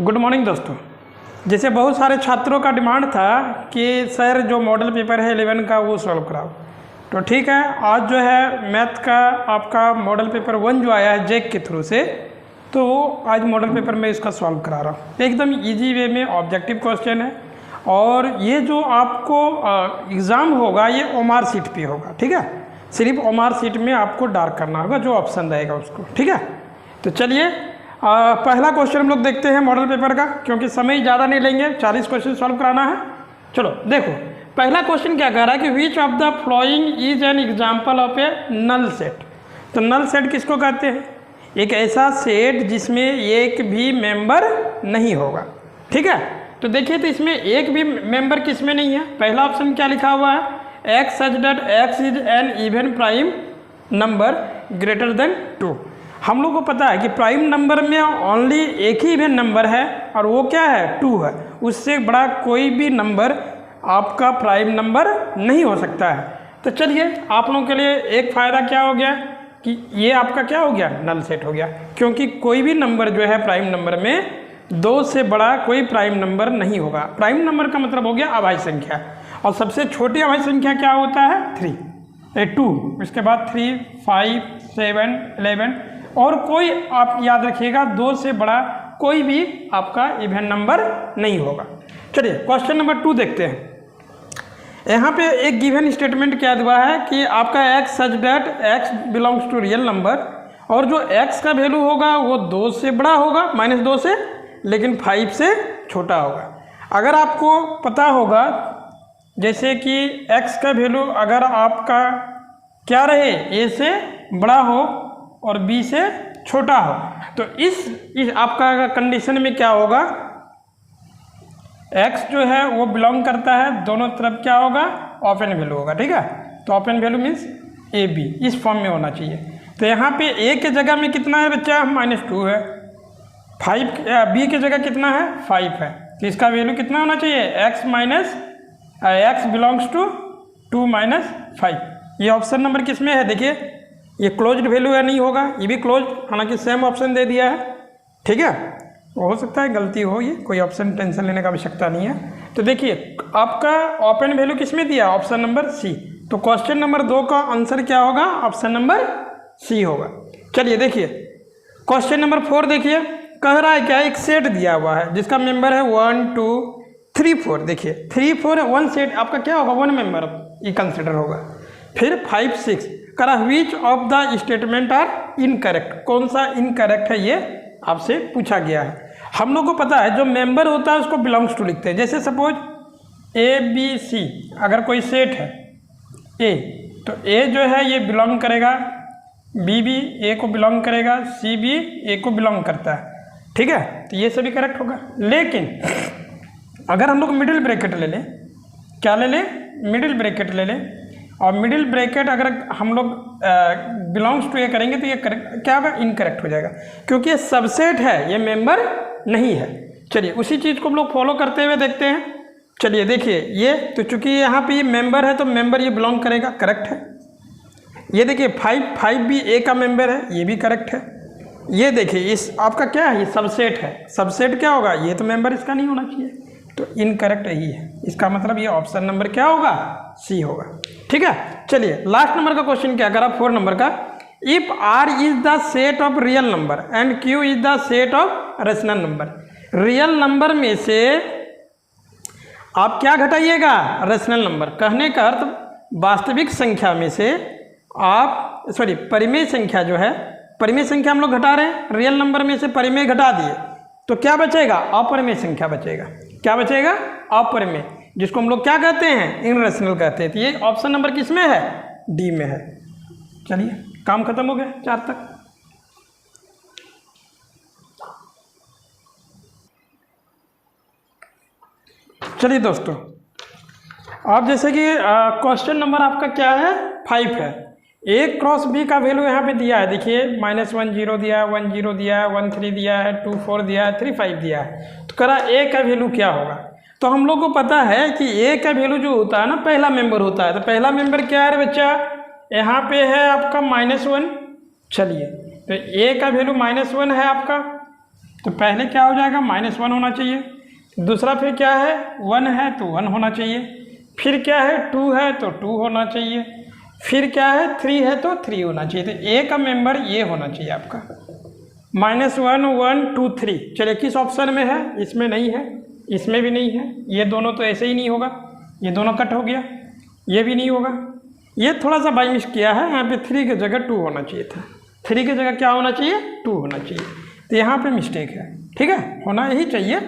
Good morning दोस्तों। जैसे बहुत सारे छात्रों का डिमांड था कि सर जो मॉडल पेपर है 11 का वो सॉल्व कराओ, तो ठीक है, आज जो है मैथ का आपका मॉडल पेपर 1 जो आया है जैक के थ्रू से, तो आज मॉडल पेपर में इसका सॉल्व करा रहा हूँ। एकदम इजी वे में ऑब्जेक्टिव क्वेश्चन है और ये जो आपको एग्ज़ाम होगा ये ओमार सीट पे होगा, ठीक है। सिर्फ ओमार सीट में आपको डार्क करना होगा, जो ऑप्शन रहेगा उसको, ठीक है। तो चलिए पहला क्वेश्चन हम लोग देखते हैं मॉडल पेपर का, क्योंकि समय ज़्यादा नहीं लेंगे, 40 क्वेश्चन सॉल्व कराना है। चलो देखो, पहला क्वेश्चन क्या कह रहा है कि which of the following is an example of a null set. तो नल सेट किसको कहते हैं? एक ऐसा सेट जिसमें एक भी मेंबर नहीं होगा, ठीक है। तो देखिए, तो इसमें एक भी मेंबर किस में नहीं है। पहला ऑप्शन क्या लिखा हुआ है, x such that x is an even prime number greater than 2। हम लोग को पता है कि प्राइम नंबर में ओनली एक ही इवन नंबर है और वो क्या है, 2 है। उससे बड़ा कोई भी नंबर आपका प्राइम नंबर नहीं हो सकता है। तो चलिए, आप लोगों के लिए एक फ़ायदा क्या हो गया कि ये आपका क्या हो गया, नल सेट हो गया, क्योंकि कोई भी नंबर जो है प्राइम नंबर में 2 से बड़ा कोई प्राइम नंबर नहीं होगा। प्राइम नंबर का मतलब हो गया अभाज्य संख्या, और सबसे छोटी अभाज्य संख्या क्या होता है, 2। इसके बाद 3, 5, 7, 11 और कोई आप याद रखिएगा 2 से बड़ा कोई भी आपका इवन नंबर नहीं होगा। चलिए क्वेश्चन नंबर 2 देखते हैं। यहाँ पे एक गिवन स्टेटमेंट क्या हुआ है कि आपका x such that x belongs to real number, और जो x का वैल्यू होगा वो 2 से बड़ा होगा, -2 से, लेकिन 5 से छोटा होगा। अगर आपको पता होगा जैसे कि x का वैल्यू अगर आपका क्या रहे, a से बड़ा हो और b से छोटा हो, तो इस आपका कंडीशन में क्या होगा, x जो है वो बिलोंग करता है दोनों तरफ क्या होगा, ओपन वैल्यू होगा, ठीक है। तो open value means A B, इस फॉर्म में होना चाहिए। तो यहाँ पे a के जगह में कितना है बच्चा, -2 है। 5 b के जगह कितना है, 5 है। तो इसका वैल्यू कितना होना चाहिए, x बिलोंग्स टू 2 - 5। ये ऑप्शन नंबर किस में है, देखिए ये क्लोज्ड वैल्यू है, नहीं होगा, ये भी क्लोज, हालांकि सेम ऑप्शन दे दिया है, ठीक है। हो सकता है गलती हो, ये कोई ऑप्शन टेंशन लेने का आवश्यकता नहीं है। तो देखिए आपका ओपन वैल्यू किस में दिया, ऑप्शन नंबर सी। तो क्वेश्चन नंबर 2 का आंसर क्या होगा, ऑप्शन नंबर सी होगा। चलिए देखिए क्वेश्चन नंबर 4 देखिए, कह रहा है क्या, एक सेट दिया हुआ है जिसका मेंबर है 1 2 3 4। देखिए 3 4 1 सेट आपका क्या होगा, 1 मेंबर ये कंसिडर होगा। फिर 5 6 करा, which of the statement are incorrect, कौन सा इनकरेक्ट है ये आपसे पूछा गया है। हम लोग को पता है जो मेंबर होता है उसको बिलोंग्स टू लिखते हैं। जैसे सपोज ABC अगर कोई सेट है A, तो A जो है ये बिलोंग करेगा, B भी A को बिलोंग करेगा, C भी A को बिलोंग करता है, ठीक है। तो ये सभी करेक्ट होगा। लेकिन अगर हम लोग मिडिल ब्रैकेट ले लें, क्या ले लें, मिडिल ब्रैकेट ले लें, और मिडिल ब्रैकेट अगर हम लोग बिलोंग्स टू ये करेंगे तो ये करेक्ट क्या होगा, इनकरेक्ट हो जाएगा, क्योंकि ये सबसेट है, ये मेंबर नहीं है। चलिए उसी चीज़ को हम लोग फॉलो करते हुए देखते हैं। चलिए देखिए ये तो चूंकि यहाँ पे ये मेंबर है तो मेंबर ये बिलोंग करेगा, करेक्ट है। ये देखिए 5 भी A का मेंबर है, ये भी करेक्ट है। ये देखिए इस आपका क्या है, ये सबसेट है, सबसेट क्या होगा, ये तो मेंबर इसका नहीं होना चाहिए, तो इनकरेक्ट यही है। इसका मतलब ये ऑप्शन नंबर क्या होगा, सी होगा, ठीक है। चलिए लास्ट नंबर का क्वेश्चन क्या करा, 4 नंबर का, if R is the set of real number and Q is the set of rational number. Real number में से आप क्या घटाइएगा, रेशनल नंबर। कहने का अर्थ वास्तविक संख्या में से आप परिमेय संख्या जो है, परिमेय संख्या हम लोग घटा रहे हैं, रियल नंबर में से परिमेय घटा दिए तो क्या बचेगा, अपरिमेय संख्या बचेगा। क्या बचेगा, अपरिमेय, जिसको हम लोग क्या कहते हैं, इनरेशनल कहते हैं। तो ये ऑप्शन नंबर किस में है, डी में है। चलिए काम खत्म हो गया 4 तक। चलिए दोस्तों, आप जैसे कि क्वेश्चन नंबर आपका क्या है, 5 है। A क्रॉस B का वैल्यू यहाँ पे दिया है, देखिए -1 0 दिया है, 1 0 दिया है, 1 3 दिया है, 2 4 दिया है, 3 5 दिया है। तो करा A का वैल्यू क्या होगा। तो हम लोग को पता है कि A का वैल्यू जो होता है ना, पहला मेंबर होता है। तो पहला मेंबर क्या है बच्चा, यहाँ पे है आपका -1। चलिए तो A का वैल्यू -1 है आपका, तो पहले क्या हो जाएगा, -1 होना चाहिए। दूसरा फिर क्या है, 1 है तो 1 होना चाहिए। फिर क्या है, 2 है तो 2 होना चाहिए। फिर क्या है, 3 है तो 3 होना चाहिए। तो ए का मेंबर ये होना चाहिए आपका, -1 1 2 3। चलिए किस ऑप्शन में है, इसमें नहीं है, इसमें भी नहीं है, ये दोनों तो ऐसे ही नहीं होगा, ये दोनों कट हो गया, ये भी नहीं होगा। ये थोड़ा सा बाई मिस किया है, यहाँ पे 3 की जगह 2 होना चाहिए था, 3 की जगह क्या होना चाहिए, 2 होना चाहिए। तो यहाँ पे मिस्टेक है, ठीक है, होना यही चाहिए,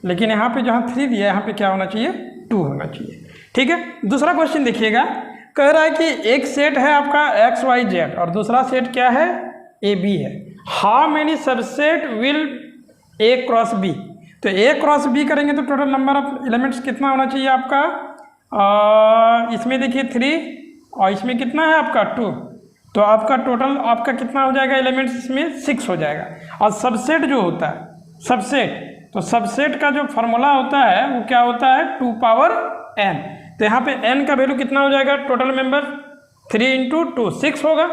लेकिन यहाँ पे जहाँ 3 दिया है यहाँ पे क्या होना चाहिए, 2 होना चाहिए, ठीक है। दूसरा क्वेश्चन देखिएगा, कह रहा है कि एक सेट है आपका XYZ और दूसरा सेट क्या है, AB है। How many subset will A cross B। तो A क्रॉस B करेंगे तो टोटल नंबर ऑफ एलिमेंट्स कितना होना चाहिए आपका, इसमें देखिए 3 और इसमें कितना है आपका 2, तो आपका टोटल आपका कितना हो जाएगा एलिमेंट्स, इसमें 6 हो जाएगा। और सबसेट जो होता है, सबसेट, तो सबसेट का जो फार्मूला होता है वो क्या होता है, 2 पावर n। तो यहाँ पे n का वैल्यू कितना हो जाएगा, टोटल मेंबर 3 × 2 6 होगा,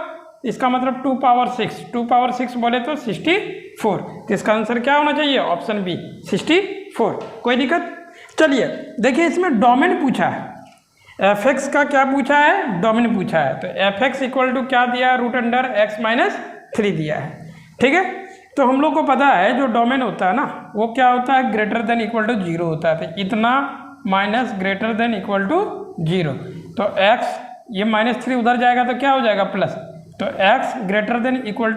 इसका मतलब 2 पावर 6, 2 पावर 6 बोले तो 64। तो इसका आंसर क्या होना चाहिए, ऑप्शन बी 64। कोई दिक्कत। चलिए देखिए इसमें डोमेन पूछा है, fx का क्या पूछा है, डोमेन पूछा है। तो fx इक्वल टू क्या दिया, √(x-3) दिया है, ठीक है। तो हम लोग को पता है जो डोमेन होता है ना वो क्या होता है, >= 0 होता है। तो इतना माइनस >= 0, तो x ये -3 उधर जाएगा तो क्या हो जाएगा, प्लस, तो x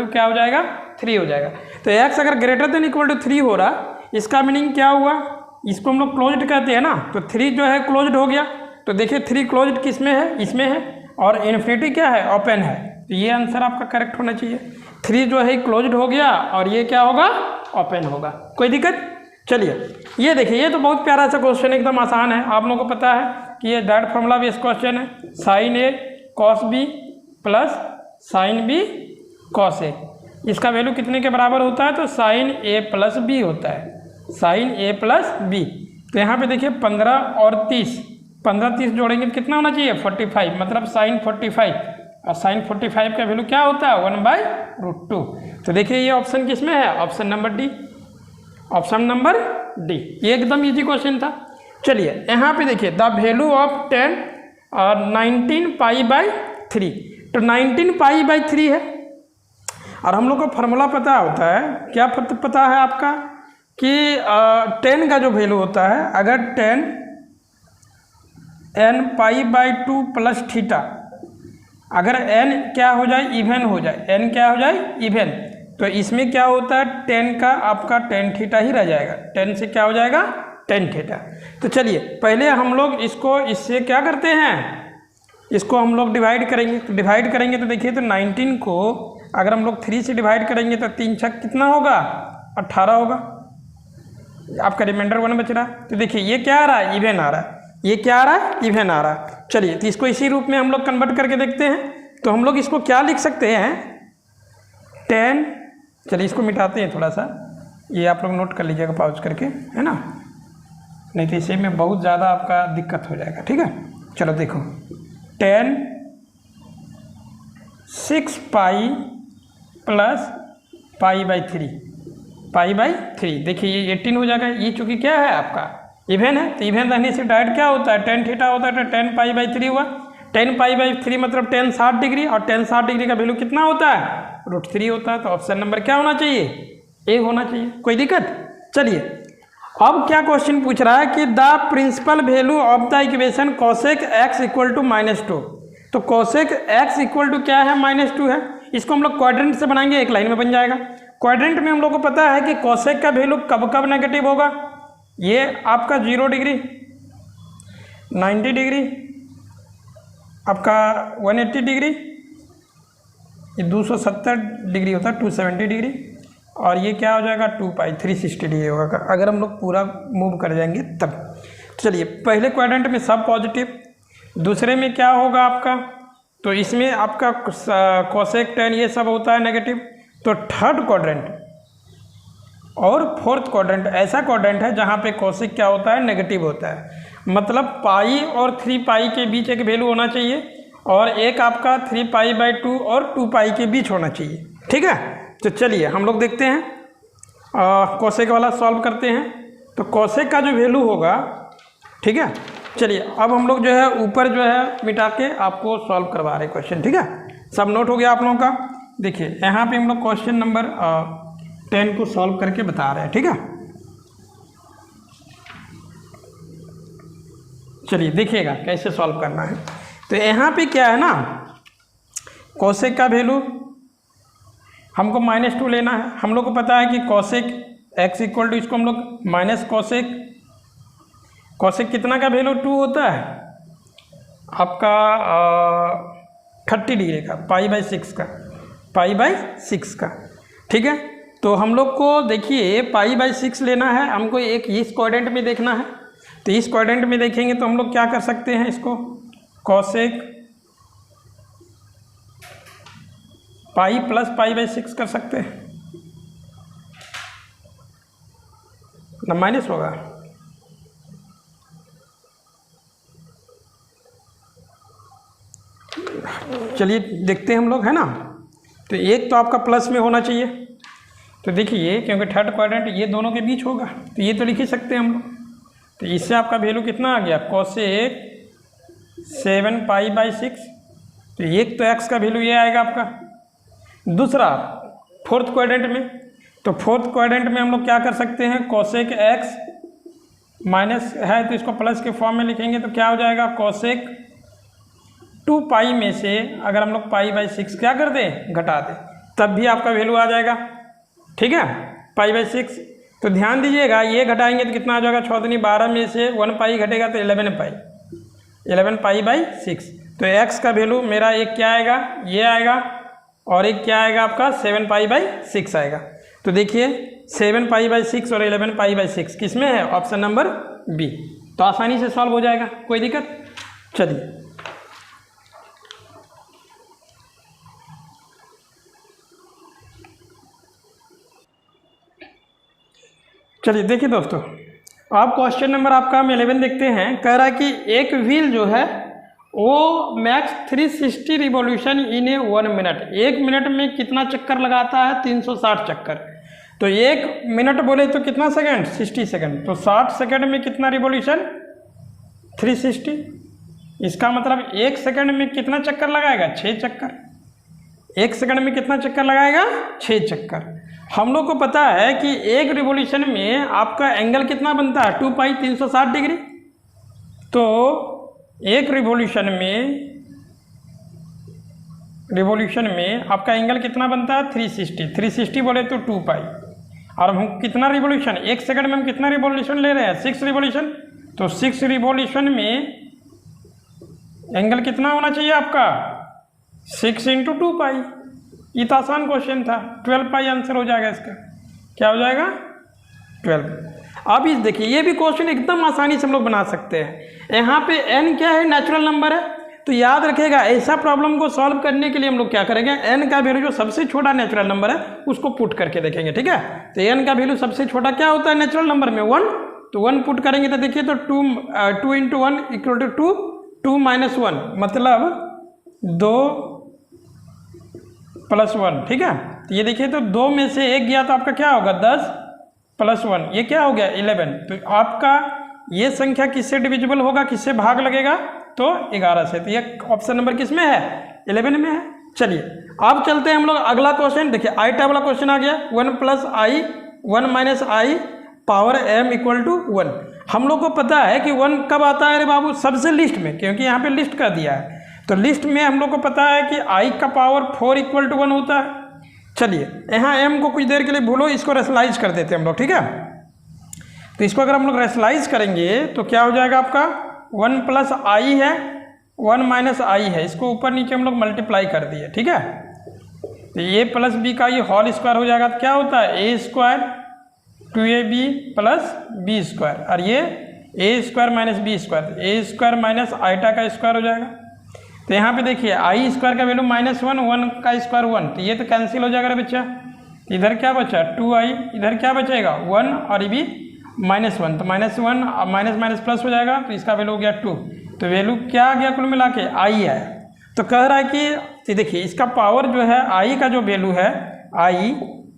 > क्या हो जाएगा, 3 हो जाएगा। तो x अगर >3 हो रहा, इसका मीनिंग क्या हुआ, इसको हम लोग क्लोज्ड कहते हैं ना, तो 3 जो है क्लोज्ड हो गया। तो देखिए 3 क्लोज्ड किस में है, इसमें है, और इन्फिनिटी क्या है, ओपन है। तो ये आंसर आपका करेक्ट होना चाहिए। 3 जो है क्लोज्ड हो गया और ये क्या होगा, ओपन होगा। कोई दिक्कत। चलिए ये देखिए, ये तो बहुत प्यारा सा क्वेश्चन, एकदम आसान है। आप लोगों को पता है कि ये डायरेक्ट फॉर्मूला बेस्ड क्वेश्चन है, sin A cos B plus sin B cos A। इसका वैल्यू कितने के बराबर होता है, तो sin A प्लस B होता है, sin A प्लस B। तो यहाँ पे देखिए 15 और 30, 15 30 जोड़ेंगे तो कितना होना चाहिए, 45, मतलब sin 45, और sin 45 का वैल्यू क्या होता है, 1/√2। तो देखिए ये ऑप्शन किस में है, option number D, option number D. ये एकदम इजी क्वेश्चन था। चलिए यहाँ पे देखिए द वैल्यू ऑफ 10 और 19π/3। तो 19π/3 है, और हम लोग को फार्मूला पता होता है, क्या पता है आपका, कि 10 का जो वैल्यू होता है, अगर 10 nπ/2 प्लस थीटा, अगर n क्या हो जाए, इवन हो जाए, n क्या हो जाए, इवन, तो इसमें क्या होता है, 10 का आपका tan थीटा ही रह जाएगा, 10 से क्या हो जाएगा, tan थीटा। तो चलिए पहले हम लोग इसको इससे क्या करते हैं, इसको हम लोग डिवाइड करेंगे। तो डिवाइड करेंगे तो देखिए, तो 19 को अगर हम लोग 3 से डिवाइड करेंगे तो 3 छक कितना होगा, 18 होगा, आपका रिमाइंडर 1 बच रहा। तो देखिए ये क्या आ रहा है, इवन आ रहा है, ये क्या आ रहा है, इवन आ रहा है। चलिए तो इसको इसी रूप में हम लोग कन्वर्ट करके देखते हैं। तो हम लोग इसको क्या लिख सकते हैं, 10, चलिए इसको मिटाते हैं थोड़ा सा, ये आप लोग नोट कर लीजिएगा पॉज करके, है ना, नहीं तो इसी में बहुत ज़्यादा आपका दिक्कत हो जाएगा, ठीक है। चलो देखो 10 6π प्लस π/3, π/3, देखिए ये 18 हो जाएगा। ये चूँकि क्या है आपका इवन है, तो इवन रहने से डायरेक्ट क्या होता है, tan थीटा होता है, तो 10π/3 हुआ। 10π/3 मतलब 10 60 डिग्री, और 10 60 डिग्री का वैल्यू कितना होता है, √3 होता है। तो ऑप्शन नंबर क्या होना चाहिए, ए होना चाहिए। कोई दिक्कत। चलिए अब क्या क्वेश्चन पूछ रहा है कि the principal value of the equation cosec x = -2। तो cosec x = क्या है, -2 है। इसको हम लोग क्वाड्रेंट से बनाएंगे, एक लाइन में बन जाएगा। क्वाड्रेंट में हम लोग को पता है कि cosec का वैल्यू कब कब नेगेटिव होगा, ये आपका 0 डिग्री, 90 डिग्री, आपका 180 डिग्री, ये 270 डिग्री होता है, 270 डिग्री, और ये क्या हो जाएगा 2π, 360 डिग्री होगा अगर हम लोग पूरा मूव कर जाएंगे तब। चलिए पहले क्वाड्रेंट में सब पॉजिटिव, दूसरे में क्या होगा आपका, तो इसमें आपका cosec tan ये सब होता है नेगेटिव। तो थर्ड क्वाड्रेंट और फोर्थ क्वाड्रेंट ऐसा क्वाड्रेंट है जहाँ पे cosec क्या होता है, नेगेटिव होता है, मतलब पाई और 3π के बीच एक वैल्यू होना चाहिए, और एक आपका 3π/2 और 2π के बीच होना चाहिए, ठीक है। तो चलिए हम लोग देखते हैं कोसेक वाला सॉल्व करते हैं। तो कोसेक का जो वैल्यू होगा, ठीक है, चलिए अब हम लोग जो है ऊपर जो है मिटा के आपको सॉल्व करवा रहे हैं क्वेश्चन, ठीक है। सब नोट हो गया आप लोगों का। देखिए यहाँ पे हम लोग क्वेश्चन नंबर 10 को सॉल्व करके बता रहे हैं, ठीक है। चलिए देखिएगा कैसे सॉल्व करना है। तो यहाँ पे क्या है ना, कोसेक का वैल्यू हमको -2 लेना है। हम लोग को पता है कि कोसेक x इक्वल टू, इसको हम लोग माइनस कोसेक, कोसेक कितना का वैल्यू 2 होता है आपका 30 डिग्री का, π/6 का, π/6 का, ठीक है। तो हम लोग को देखिए π/6 लेना है, हमको एक इस क्वाड्रेंट में देखना है। तो इस क्वाड्रेंट में देखेंगे तो हम लोग क्या कर सकते हैं, इसको कोसेक पाई प्लस π/6 कर सकते हैं ना, माइनस होगा। चलिए देखते हैं हम लोग, है ना। तो एक तो आपका प्लस में होना चाहिए। तो देखिए क्योंकि थर्ड क्वाड्रेंट ये दोनों के बीच होगा तो ये तो लिख ही सकते हैं हम लोग। तो इससे आपका वैल्यू कितना आ गया, कोसेक 7π/6। तो एक तो x का वैल्यू ये आएगा आपका। दूसरा फोर्थ क्वाड्रेंट में, तो फोर्थ क्वाड्रेंट में हम लोग क्या कर सकते हैं, कोसेक x माइनस है तो इसको प्लस के फॉर्म में लिखेंगे तो क्या हो जाएगा, कोसेक 2π में से अगर हम लोग π/6 क्या कर दें, घटा दें, तब भी आपका वैल्यू आ जाएगा, ठीक है, π/6। तो ध्यान दीजिएगा ये घटाएंगे तो कितना आ जाएगा, 6 दूनी 12 में से 1π घटेगा तो 11π/6। तो x का वैल्यू मेरा एक क्या आएगा, ये आएगा, और एक क्या आएगा आपका 7π/6 आएगा। तो देखिए 7π/6 और 11π/6 किस में है, ऑप्शन नंबर बी। तो आसानी से सॉल्व हो जाएगा, कोई दिक्कत। चलिए देखिए दोस्तों, आप क्वेश्चन नंबर आपका हम 11 देखते हैं। कह रहा है कि एक व्हील जो है वो max 360 revolution in A 1 minute, 1 minute में कितना चक्कर लगाता है, 360 चक्कर। तो 1 मिनट बोले तो कितना सेकंड, 60 सेकंड। तो 60 सेकंड में कितना रिवॉल्यूशन, 360। इसका मतलब 1 सेकंड में कितना चक्कर लगाएगा, 6 चक्कर। 1 सेकंड में कितना चक्कर लगाएगा, 6 चक्कर। हम लोग को पता है कि एक रिवॉल्यूशन में आपका एंगल कितना बनता है, 2π 360 डिग्री। तो एक रिवॉल्यूशन में आपका एंगल कितना बनता है, 360। 360 बोले तो 2π। और हम कितना रिवॉल्यूशन, 1 सेकंड में हम कितना रिवॉल्यूशन ले रहे हैं, 6 रिवॉल्यूशन। तो 6 रिवॉल्यूशन में एंगल कितना होना चाहिए आपका, 6 × 2π। ये तो आसान क्वेश्चन था, 12π आंसर हो जाएगा इसका। क्या हो जाएगा, 12। अब इस देखिए ये भी क्वेश्चन एकदम आसानी से हम लोग बना सकते हैं। यहाँ पे n क्या है, नेचुरल नंबर है। तो याद रखिएगा ऐसा प्रॉब्लम को सॉल्व करने के लिए हम लोग क्या करेंगे, n का वैल्यू जो सबसे छोटा नेचुरल नंबर है उसको पुट करके देखेंगे, ठीक है। तो n का वैल्यू सबसे छोटा क्या होता है नेचुरल नंबर में, 1। तो 1 पुट करेंगे तो देखिए तो 2 × 1 = 2, 2 - 1 मतलब 2 + 1, ठीक है। तो ये देखिए तो 2 में से 1 गया तो आपका क्या होगा, 10 + 1, ये क्या हो गया, 11। तो आपका ये संख्या किससे डिविजिबल होगा, किससे भाग लगेगा, तो 11 से। तो ये ऑप्शन नंबर किस में है, 11 में है। चलिए अब चलते हैं हम लोग अगला क्वेश्चन। देखिए आई टाइप वाला क्वेश्चन आ गया, 1 + i 1 - i पावर m = 1। हम लोग को पता है कि 1 कब आता है, अरे बाबू सबसे लिस्ट में, क्योंकि यहाँ पे लिस्ट कर दिया है। तो लिस्ट में हम लोग को पता है कि i का पावर 4 = 1 होता है। चलिए यहाँ m को कुछ देर के लिए भूलो, इसको रेशनलाइज कर देते हैं हम लोग, ठीक है। तो इसको अगर हम लोग रेशनलाइज करेंगे तो क्या हो जाएगा आपका, 1 + i है, 1 - i है, इसको ऊपर नीचे हम लोग मल्टीप्लाई कर दिए, ठीक है। तो a + b का ये होल स्क्वायर हो जाएगा। तो क्या होता है, a² 2ab + b², और ये a² - b², a² - आइटा का स्क्वायर हो जाएगा। तो यहाँ पे देखिए i² का वैल्यू -1, 1 का स्क्वायर 1, तो ये तो कैंसिल हो जाएगा बच्चा। इधर क्या बचा, 2i, इधर क्या बचेगा 1, और ये भी -1, तो -1 माइनस प्लस हो जाएगा, तो इसका वैल्यू हो गया 2। तो वैल्यू क्या आ गया कुल मिला के, i है। तो कह रहा है कि देखिए इसका पावर जो है i का जो वैल्यू है, i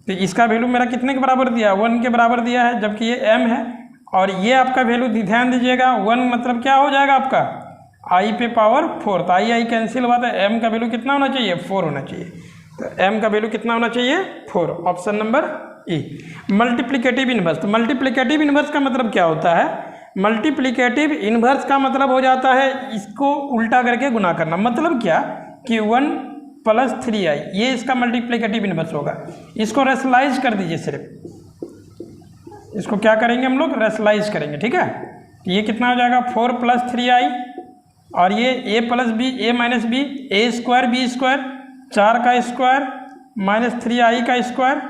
तो इसका वैल्यू मेरा कितने के बराबर दिया है, 1 के बराबर दिया है, जबकि ये m है। और ये आपका वैल्यू ध्यान दीजिएगा 1 मतलब क्या हो जाएगा आपका i पे पावर 4, तो आई कैंसिल हुआ, तो m का वैल्यू कितना होना चाहिए, 4 होना चाहिए। तो m का वैल्यू कितना होना चाहिए, 4, option number A. Multiplicative inverse, तो मल्टीप्लिकेटिव इन्वर्स का मतलब क्या होता है, मल्टीप्लिकेटिव इन्वर्स का मतलब हो जाता है इसको उल्टा करके गुना करना। मतलब क्या कि 1 + 3i, ये इसका मल्टीप्लिकेटिव इन्वर्स होगा। इसको रेशनलाइज कर दीजिए, सिर्फ इसको क्या करेंगे हम लोग, रेशनलाइज करेंगे, ठीक है। तो ये कितना हो जाएगा, 4 + 3i, और ये a + b, a - b, a² b², 4 का स्क्वायर - 3i का स्क्वायर,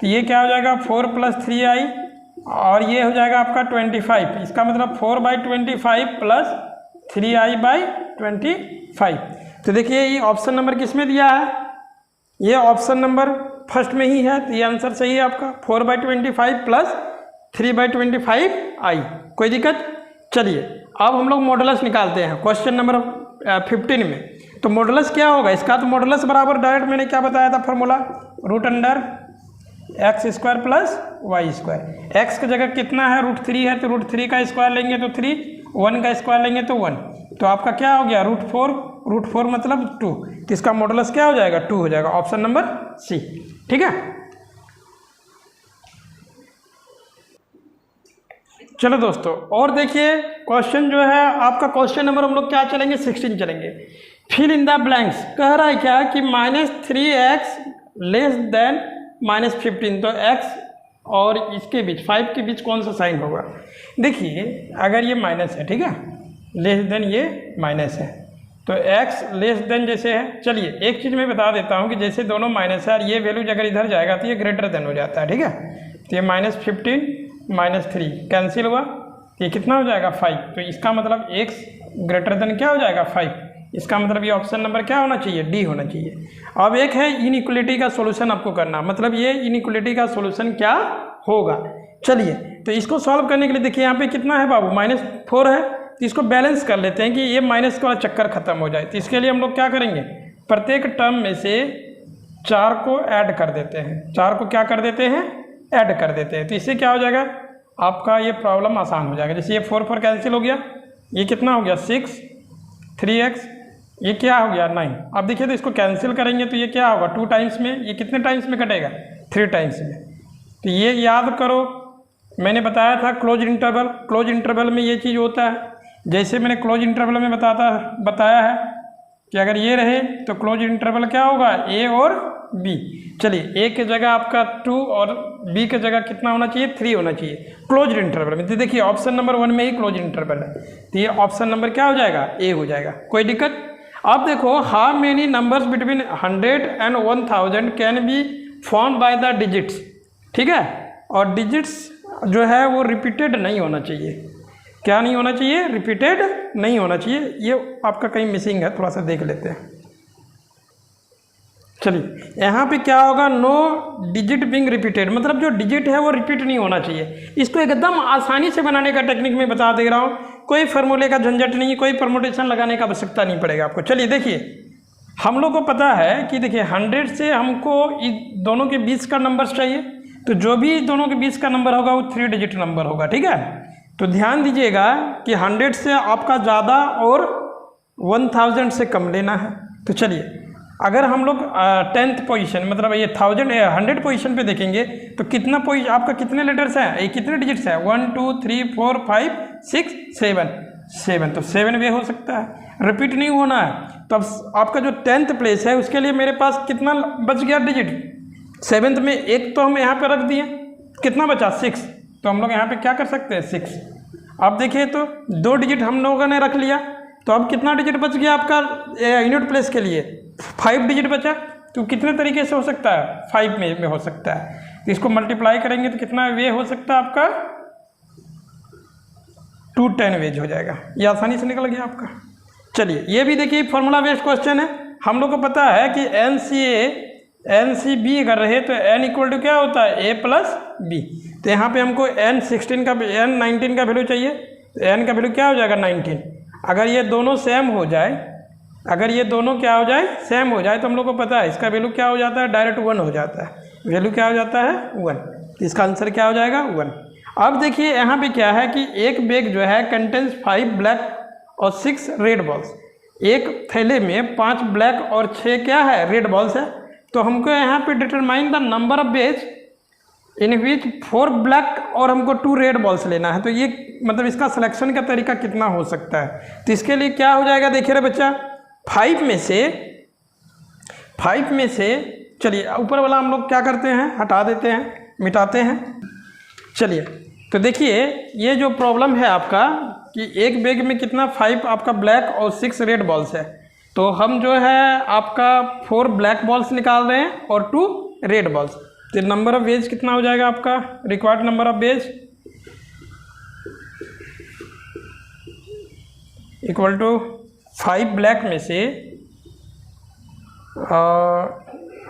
तो ये क्या हो जाएगा 4 + 3i, और ये हो जाएगा आपका 25। इसका मतलब 4/25 + 3i/25। तो देखिए ये ऑप्शन नंबर किस में दिया है, ये ऑप्शन नंबर फर्स्ट में ही है, तो ये आंसर सही है आपका, 4/25 + 3/25i। कोई दिक्कत। चलिए अब हम लोग मॉडुलस निकालते हैं क्वेश्चन नंबर 15 में। तो मॉडुलस क्या होगा इसका, तो मॉडुलस बराबर डायरेक्ट मैंने क्या बताया था फॉर्मूला, √x² + y²। x की जगह कितना है, √3 है, तो √3 का स्क्वायर लेंगे तो 3, 1 का स्क्वायर लेंगे तो 1, तो आपका क्या हो गया √4 मतलब 2, तो इसका मॉडुलस क्या हो जाएगा, 2 हो जाएगा, ऑप्शन नंबर सी, ठीक है। चलो दोस्तों, और देखिए क्वेश्चन जो है आपका, क्वेश्चन नंबर हम लोग क्या चलेंगे, 16 चलेंगे। फिल इन द ब्लैंक्स, कह रहा है क्या कि -3x <- 15, तो x और इसके बीच 5 के बीच कौन सा साइन होगा। देखिए अगर ये माइनस है, ठीक है, लेस देन ये माइनस है, तो x लेस देन जैसे है। चलिए एक चीज़ मैं बता देता हूँ कि जैसे दोनों माइनस है और ये वैल्यू अगर इधर जाएगा तो ये ग्रेटर देन हो जाता है, ठीक है। तो ये -15 - 3 कैंसिल हुआ, ये कितना हो जाएगा 5, तो इसका मतलब x ग्रेटर देन क्या हो जाएगा 5, इसका मतलब ये ऑप्शन नंबर क्या होना चाहिए, डी होना चाहिए। अब एक है इनइक्वलिटी का सॉल्यूशन आपको करना, मतलब ये इनइक्वलिटी का सॉल्यूशन क्या होगा। चलिए तो इसको सॉल्व करने के लिए देखिए यहाँ पे कितना है बाबू, -4 है, तो इसको बैलेंस कर लेते हैं कि ये माइनस का चक्कर खत्म हो जाए। तो इसके लिए हम लोग क्या करेंगे, प्रत्येक टर्म में से 4 को ऐड कर देते हैं, 4 को क्या कर देते हैं, ऐड कर देते हैं। तो इससे क्या हो जाएगा, आपका ये प्रॉब्लम आसान हो जाएगा। जैसे ये 4 कैंसिल हो गया, ये कितना हो गया 6, 3x, ये क्या हो गया 9। अब देखिए तो इसको कैंसिल करेंगे तो ये क्या होगा 2 टाइम्स में, ये कितने टाइम्स में कटेगा 3 टाइम्स में। तो ये याद करो, मैंने बताया था क्लोज इंटरवल, क्लोज इंटरवल में ये चीज़ होता है। जैसे मैंने क्लोज इंटरवल में बताया है कि अगर ये रहे तो क्लोज इंटरवल क्या होगा, a और b। चलिए a की जगह आपका 2 और b की जगह कितना होना चाहिए, 3 होना चाहिए क्लोज इंटरवल में। तो देखिए ऑप्शन नंबर 1 में ही क्लोज इंटरवल है, तो ये ऑप्शन नंबर क्या हो जाएगा, a हो जाएगा। कोई दिक्कत। अब देखो, how many numbers between 100 and 1000 can be form by the digits, ठीक है। और डिजिट्स जो है वो रिपीटेड नहीं होना चाहिए, क्या नहीं होना चाहिए, रिपीटेड नहीं होना चाहिए। ये आपका कहीं मिसिंग है, थोड़ा सा देख लेते हैं। चलिए यहाँ पे क्या होगा, नो डिजिट बिंग रिपीटेड, मतलब जो डिजिट है वो रिपीट नहीं होना चाहिए। इसको एकदम आसानी से बनाने का टेक्निक मैं बता दे रहा हूँ, कोई फार्मूले का झंझट नहीं, कोई परमुटेशन लगाने का आवश्यकता नहीं पड़ेगा आपको। चलिए देखिए, हम लोग को पता है कि देखिए 100 से हमको दोनों के बीच का नंबर चाहिए, तो जो भी दोनों के बीच का नंबर होगा वो 3 डिजिट नंबर होगा, ठीक है। तो ध्यान दीजिएगा कि 100 से आपका ज़्यादा और 1000 से कम लेना है। तो चलिए अगर हम लोग 10th पोजीशन, मतलब ये 100 पोजीशन पे देखेंगे तो कितना आपका कितने लेटर्स हैं, ये कितने डिजिट्स हैं, 1 2 3 4 5 6 7, तो 7 वे हो सकता है, रिपीट नहीं होना है। तो अब आपका जो 10th प्लेस है उसके लिए मेरे पास कितना बच गया डिजिट, 7th में एक तो हम यहाँ पे रख दिए, कितना बचा 6, तो हम लोग यहाँ पे क्या कर सकते हैं 6। अब देखिए तो 2 डिजिट हम लोगों ने रख लिया, तो अब कितना डिजिट बच गया आपका यूनिट प्लेस के लिए, 5 डिजिट बचा। तो कितने तरीके से हो सकता है, 5 में हो सकता है। तो इसको मल्टीप्लाई करेंगे तो कितना वे हो सकता है आपका 210 वेज हो जाएगा, ये आसानी से निकल गया आपका। चलिए ये भी देखिए फॉर्मूला बेस्ड क्वेश्चन है, हम लोग को पता है कि NCB अगर रहे तो n इक्वल टू क्या होता है, a प्लस b। तो यहाँ पे हमको N19 का वैल्यू चाहिए, तो n का वैल्यू क्या हो जाएगा 19। अगर ये दोनों सेम हो जाए, अगर ये दोनों क्या हो जाए, सेम हो जाए, तो हम लोग को पता है इसका वैल्यू क्या हो जाता है, डायरेक्ट 1 हो जाता है। वैल्यू क्या हो जाता है 1। तो इसका आंसर क्या हो जाएगा 1। अब देखिए यहाँ पे क्या है कि एक बैग जो है कंटेंस 5 ब्लैक और 6 रेड बॉल्स। एक थैले में 5 ब्लैक और 6 क्या है रेड बॉल्स है। तो हमको यहाँ पे determine the number of bags in which 4 black और हमको 2 रेड बॉल्स लेना है। तो ये मतलब इसका सिलेक्शन का तरीका कितना हो सकता है। तो इसके लिए क्या हो जाएगा, देखिए रे बच्चा, 5 में से चलिए ऊपर वाला हम लोग क्या करते हैं, हटा देते हैं, मिटाते हैं। चलिए तो देखिए ये जो प्रॉब्लम है आपका कि एक बैग में कितना 5 आपका ब्लैक और 6 रेड बॉल्स है। तो हम जो है आपका 4 ब्लैक बॉल्स निकाल रहे हैं और 2 रेड बॉल्स। तो नंबर ऑफ वेज कितना हो जाएगा आपका, required number of ways equal to 5 black में से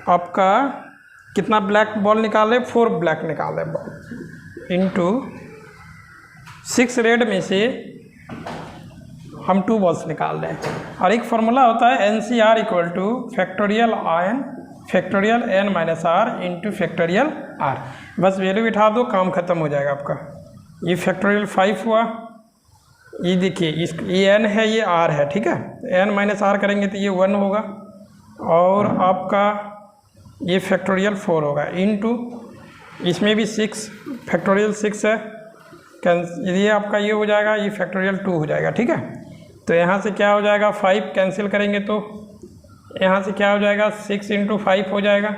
आपका कितना ब्लैक बॉल निकाले, 4 ब्लैक निकाले बॉल इंटू 6 रेड में से हम 2 बॉल्स निकाल रहे हैं। और एक फार्मूला होता है NCR equal to factorial n minus r into factorial r। बस वैल्यू बिठा दो, काम खत्म हो जाएगा आपका। ये फैक्टोरियल 5 हुआ, ये देखिए ये n है, ये r है, ठीक है। n माइनस आर करेंगे तो ये 1 होगा और आपका ये फैक्टोरियल 4 होगा इंटू इसमें भी 6 फैक्टोरियल 6 है, ये आपका ये हो जाएगा, ये फैक्टोरियल 2 हो जाएगा, ठीक है। तो यहाँ से क्या हो जाएगा 5 कैंसिल करेंगे तो यहाँ से क्या हो जाएगा 6 इंटू 5 हो जाएगा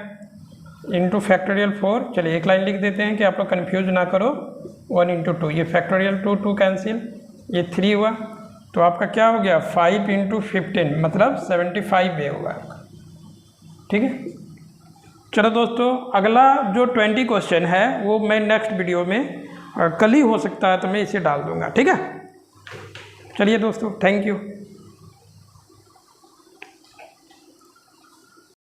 इंटू फैक्टोरियल 4। चलिए एक लाइन लिख देते हैं कि आप लोग कन्फ्यूज ना करो। 1 इंटू 2, ये फैक्टोरियल 2 कैंसिल, ये 3 हुआ। तो आपका क्या हो गया 5 इंटू 15 मतलब 75 वे होगा आपका, ठीक है। चलो दोस्तों अगला जो 20 क्वेश्चन है वो मैं नेक्स्ट वीडियो में कल ही हो सकता है तो मैं इसे डाल दूंगा, ठीक है। चलिए दोस्तों, थैंक यू।